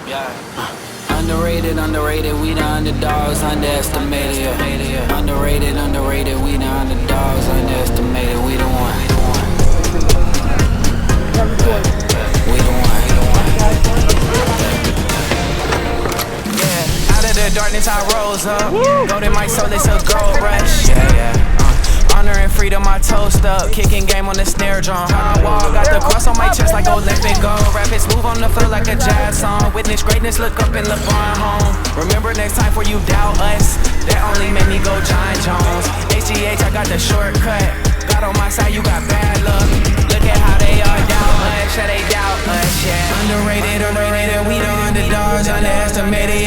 Yeah. Underrated, we the underdogs, underestimated. Yeah. Underrated, we the underdogs, underestimated. We the one. We the one. Yeah, out of the darkness I rose up. Gold in my soul, it's a gold rush. Yeah. Honor and freedom, I toast up. Kicking game on the snare drum. High wall, got the cross on my chest like Olympic gold. Rapids move on the floor like a jazz song. Witness greatness, look up in LeBron home. Remember next time for you doubt us. That only made me go John Jones. HGH, I got the shortcut. God on my side, you got bad luck. Look at how they all doubt us. Yeah, they doubt us, yeah. Underrated, we the underdogs, underestimated.